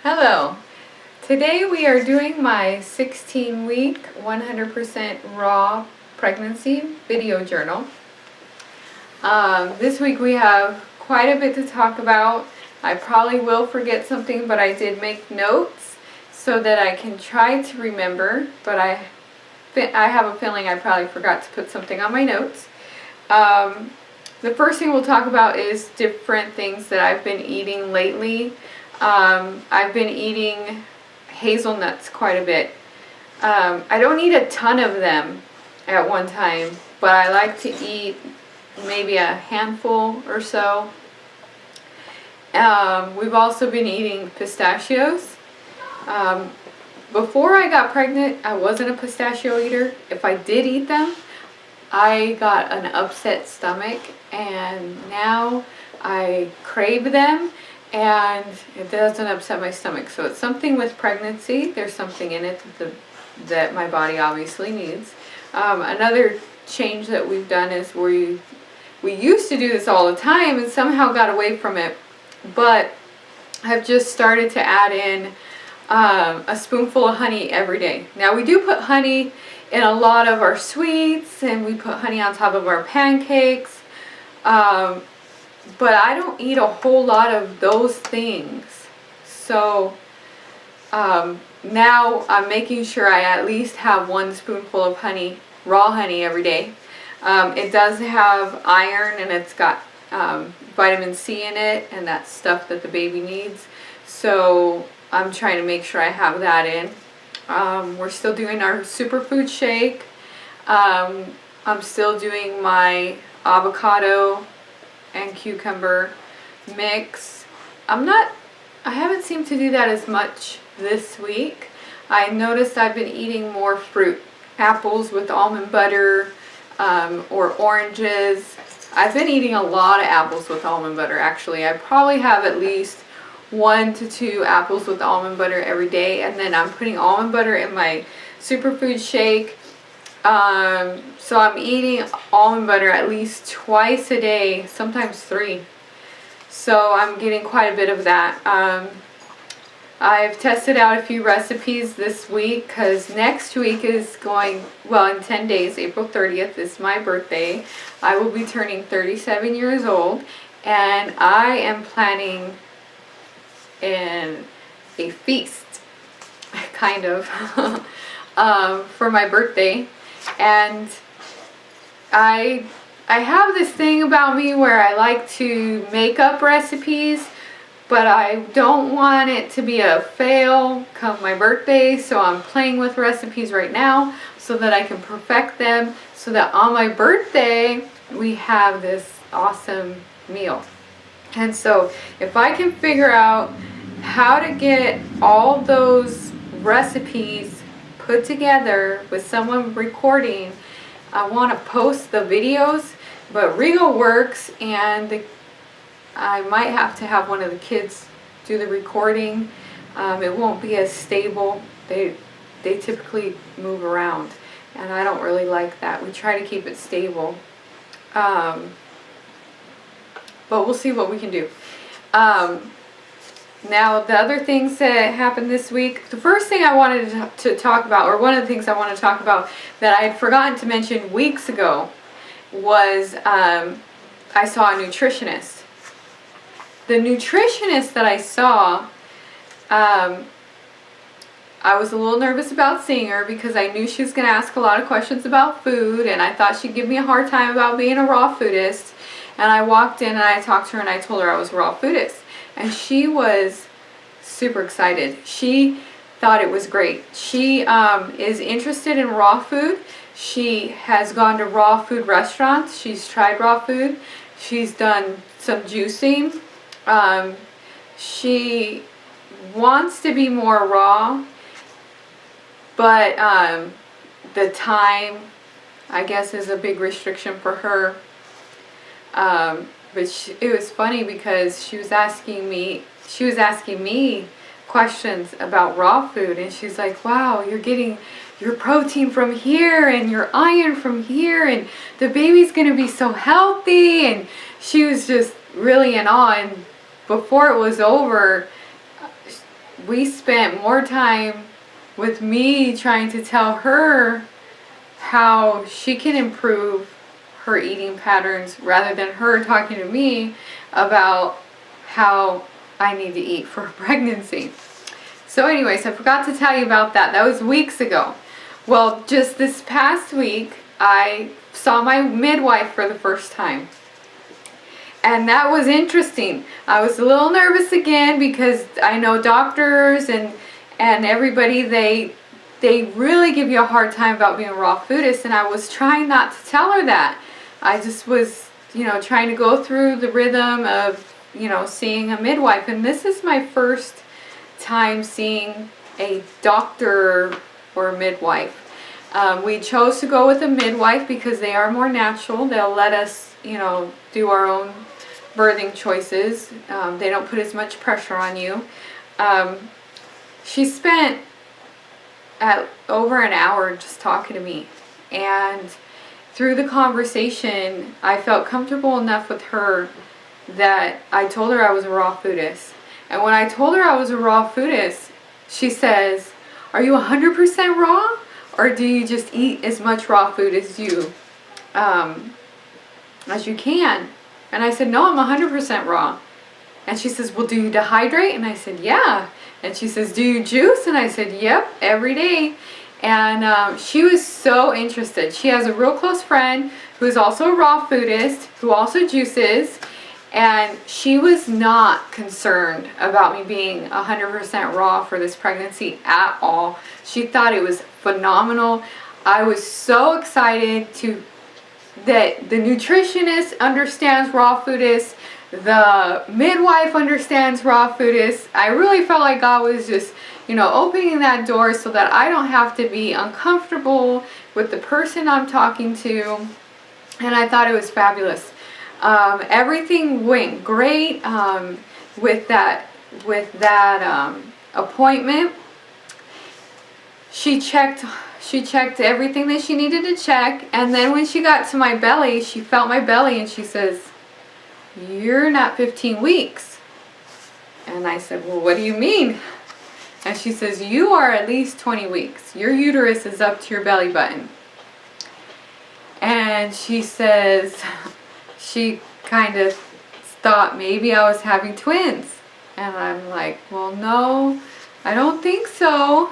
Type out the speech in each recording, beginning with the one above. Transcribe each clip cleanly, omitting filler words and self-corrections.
Hello. Today we are doing my 16-week 100% raw pregnancy video journal. This week we have quite a bit to talk about. I probably will forget something, but I did make notes so that I can try to remember, but I have a feeling I probably forgot to put something on my notes. The first thing we'll talk about is different things that I've been eating lately. I've been eating hazelnuts quite a bit. I don't eat a ton of them at one time, but I like to eat maybe a handful or so. We've also been eating pistachios. Before I got pregnant, I wasn't a pistachio eater. If I did eat them, I got an upset stomach, and now I crave them and it doesn't upset my stomach. So it's something with pregnancy. There's something in it that my body obviously needs. Another change that we've done is we used to do this all the time and somehow got away from it, but I've just started to add in a spoonful of honey every day. Now we do put honey in a lot of our sweets, and we put honey on top of our pancakes, but I don't eat a whole lot of those things. So now I'm making sure I at least have one spoonful of honey, raw honey, every day. It does have iron, and it's got vitamin C in it, and that's stuff that the baby needs. So I'm trying to make sure I have that in. We're still doing our superfood shake. I'm still doing my avocado and cucumber mix. I haven't seemed to do that as much this week. I noticed I've been eating more fruit, apples with almond butter, or oranges. I've been eating a lot of apples with almond butter, actually. I probably have at least 1 to 2 apples with almond butter every day, and then I'm putting almond butter in my superfood shake. So I'm eating almond butter at least twice a day, sometimes 3. So I'm getting quite a bit of that. I've tested out a few recipes this week because next week is going, well, in 10 days, April 30th is my birthday. I will be turning 37 years old, and I am planning in a feast, kind of, for my birthday. And I have this thing about me where I like to make up recipes, but I don't want it to be a fail come my birthday, so I'm playing with recipes right now so that I can perfect them, so that on my birthday we have this awesome meal. And so if I can figure out how to get all those recipes put together with someone recording, I want to post the videos, but Rigo works, and I might have to have one of the kids do the recording. It won't be as stable. They typically move around, and I don't really like that. We try to keep it stable. But we'll see what we can do. Now, the other things that happened this week, the first thing I wanted to talk about, or one of the things I want to talk about that I had forgotten to mention weeks ago, was I saw a nutritionist. The nutritionist that I saw, I was a little nervous about seeing her because I knew she was going to ask a lot of questions about food, and I thought she'd give me a hard time about being a raw foodist. And I walked in and I talked to her and I told her I was a raw foodist. And she was super excited. She thought it was great. She is interested in raw food. She has gone to raw food restaurants. She's tried raw food. She's done some juicing. She wants to be more raw, but the time, I guess, is a big restriction for her. But it was funny because she was asking me questions about raw food, and she's like, wow, you're getting your protein from here and your iron from here, and the baby's gonna be so healthy. And she was just really in awe. And before it was over, we spent more time with me trying to tell her how she can improve her eating patterns rather than her talking to me about how I need to eat for pregnancy. So anyways, I forgot to tell you about that. That was weeks ago. Well, just this past week, I saw my midwife for the first time. And that was interesting. I was a little nervous again because I know doctors and everybody, they really give you a hard time about being a raw foodist, and I was trying not to tell her that. I just was, trying to go through the rhythm of, seeing a midwife. And this is my first time seeing a doctor or a midwife. We chose to go with a midwife because they are more natural. They'll let us, do our own birthing choices. They don't put as much pressure on you. She spent over an hour just talking to me, and through the conversation I felt comfortable enough with her that I told her I was a raw foodist. And when I told her I was a raw foodist, she says, "Are you 100% raw, or do you just eat as much raw food as you can?" And I said, "No, I'm 100% raw." And she says, "Well, do you dehydrate?" And I said, "Yeah." And she says, "Do you juice?" And I said, "Yep, every day." And she was so interested. She has a real close friend who is also a raw foodist, who also juices. And she was not concerned about me being 100% raw for this pregnancy at all. She thought it was phenomenal. I was so excited that the nutritionist understands raw foodists, the midwife understands raw foodists. I really felt like God was just, opening that door so that I don't have to be uncomfortable with the person I'm talking to. And I thought it was fabulous. Everything went great with that appointment. She checked everything that she needed to check, and then when she got to my belly, she felt my belly and she says, "You're not 15 weeks." And I said, "Well, what do you mean?" And she says, "You are at least 20 weeks. Your uterus is up to your belly button." And she says, she kind of thought maybe I was having twins. And I'm like, "Well, no, I don't think so."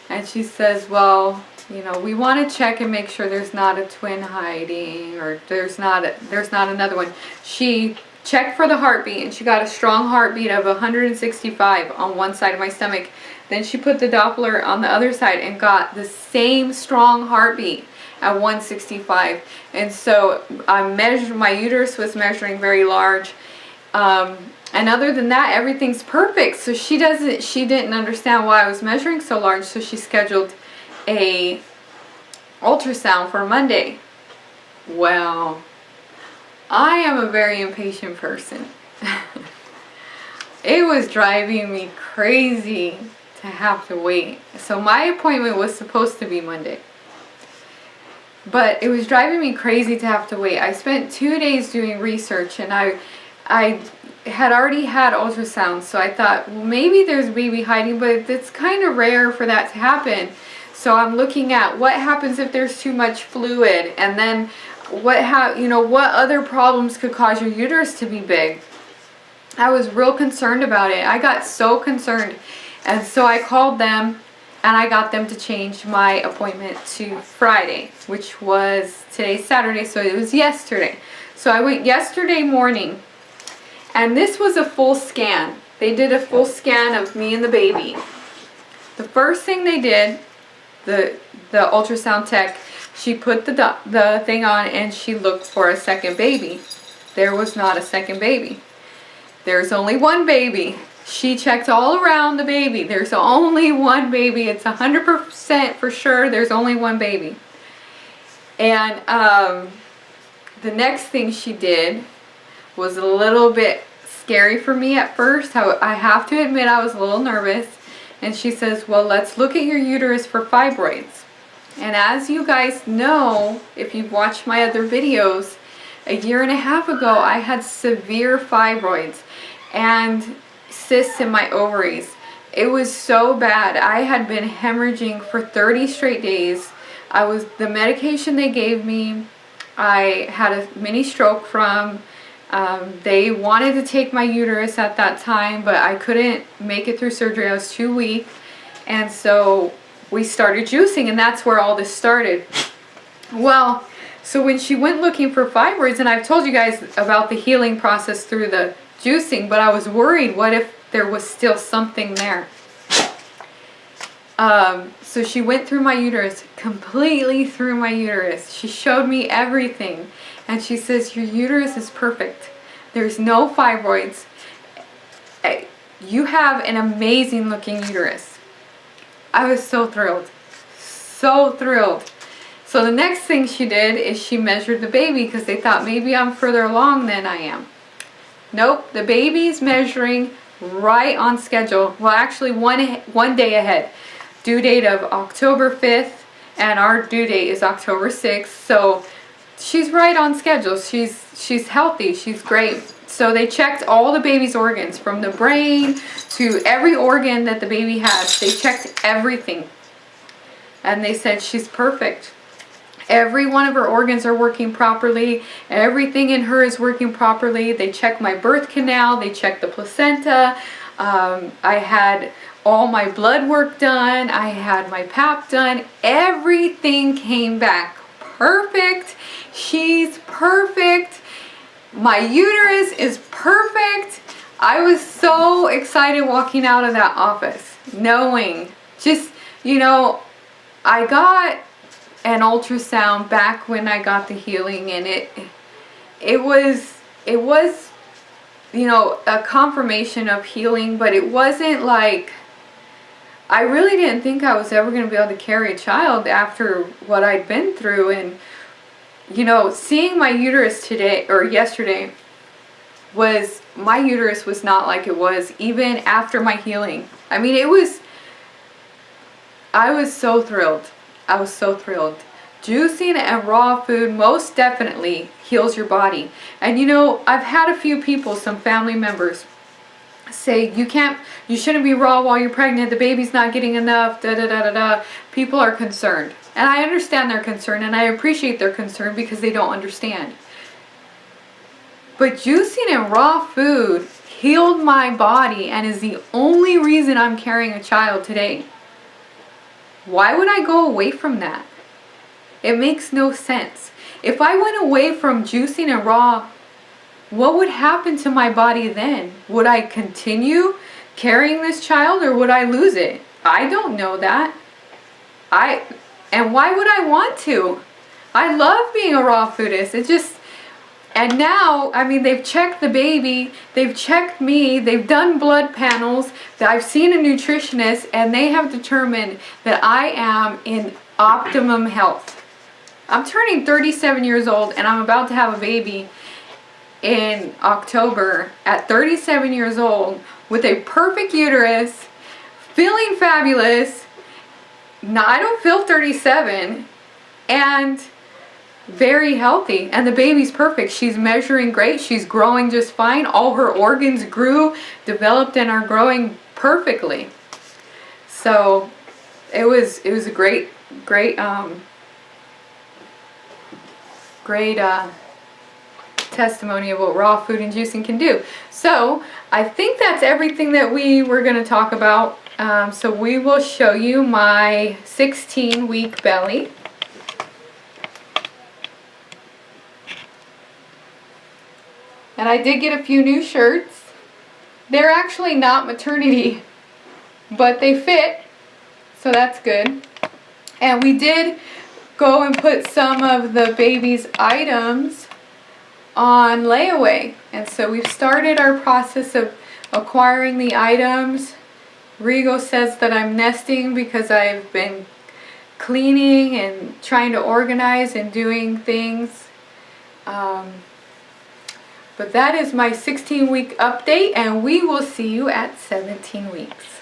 And she says, "Well, we want to check and make sure there's not a twin hiding, or there's not another one." She checked for the heartbeat, and she got a strong heartbeat of 165 on one side of my stomach. Then she put the Doppler on the other side and got the same strong heartbeat at 165. And so my uterus was measuring very large. And other than that, everything's perfect. So she didn't understand why I was measuring so large, so she scheduled a ultrasound for Monday. Well, I am a very impatient person. It was driving me crazy to have to wait. So my appointment was supposed to be Monday, but it was driving me crazy to have to wait. I spent 2 days doing research, and I had already had ultrasounds, so I thought, well, maybe there's baby hiding, but it's kind of rare for that to happen. So I'm looking at what happens if there's too much fluid, and then what other problems could cause your uterus to be big. I was real concerned about it. I got so concerned, and so I called them, and I got them to change my appointment to Friday, which was today's Saturday, so it was yesterday. So I went yesterday morning, and this was a full scan. They did a full scan of me and the baby. The first thing they did, the ultrasound tech, she put the thing on and she looked for a second baby. There was not a second baby. There's only one baby. She checked all around the baby. There's only one baby. It's 100% for sure there's only one baby. And the next thing she did was a little bit scary for me at first. I have to admit I was a little nervous. And she says, "Well, let's look at your uterus for fibroids." And as you guys know, if you've watched my other videos, a year and a half ago I had severe fibroids and cysts in my ovaries. It was so bad. I had been hemorrhaging for 30 straight days. The medication they gave me, I had a mini stroke from. They wanted to take my uterus at that time, but I couldn't make it through surgery. I was too weak. And so we started juicing, and that's where all this started. Well, so when she went looking for fibroids, and I've told you guys about the healing process through the juicing, but I was worried, what if there was still something there? So she went through my uterus, completely through my uterus. She showed me everything. And she says, your uterus is perfect. There's no fibroids. You have an amazing looking uterus. I was so thrilled. So thrilled. So the next thing she did is she measured the baby because they thought maybe I'm further along than I am. Nope, the baby's measuring right on schedule. Well, actually one day ahead. Due date of October 5th, and our due date is October 6th. So she's right on schedule. She's healthy. She's great. So they checked all the baby's organs, from the brain to every organ that the baby has. They checked everything. And they said she's perfect. Every one of her organs are working properly. Everything in her is working properly. They checked my birth canal. They checked the placenta. I had all my blood work done. I had my pap done. Everything came back perfect. She's perfect. My uterus is perfect. I was so excited walking out of that office, knowing, just, you know, I got an ultrasound back when I got the healing, and it was, you know, a confirmation of healing, but it wasn't like, I really didn't think I was ever going to be able to carry a child after what I'd been through. And, you know, seeing my uterus today, or yesterday, my uterus was not like it was even after my healing. I mean, I was so thrilled. I was so thrilled. Juicing and raw food most definitely heals your body. And you know, I've had a few people, some family members, say you shouldn't be raw while you're pregnant, the baby's not getting enough, da da da da da. People are concerned. And I understand their concern, and I appreciate their concern because they don't understand. But juicing and raw food healed my body and is the only reason I'm carrying a child today. Why would I go away from that? It makes no sense. If I went away from juicing and raw, what would happen to my body then? Would I continue carrying this child, or would I lose it? I don't know that. And why would I want to? I love being a raw foodist. And now, I mean, they've checked the baby, they've checked me, they've done blood panels, I've seen a nutritionist, and they have determined that I am in optimum health. I'm turning 37 years old, and I'm about to have a baby in October at 37 years old with a perfect uterus, feeling fabulous. Now, I don't feel 37, and very healthy, and the baby's perfect. She's measuring great. She's growing just fine. All her organs grew, developed, and are growing perfectly. So it was a great testimony of what raw food and juicing can do. So I think that's everything that we were going to talk about. So we will show you my 16-week belly. And I did get a few new shirts. They're actually not maternity, but they fit, so that's good. And we did go and put some of the baby's items on layaway. And so we've started our process of acquiring the items. Rigo says that I'm nesting because I've been cleaning and trying to organize and doing things. But that is my 16-week update, and we will see you at 17 weeks.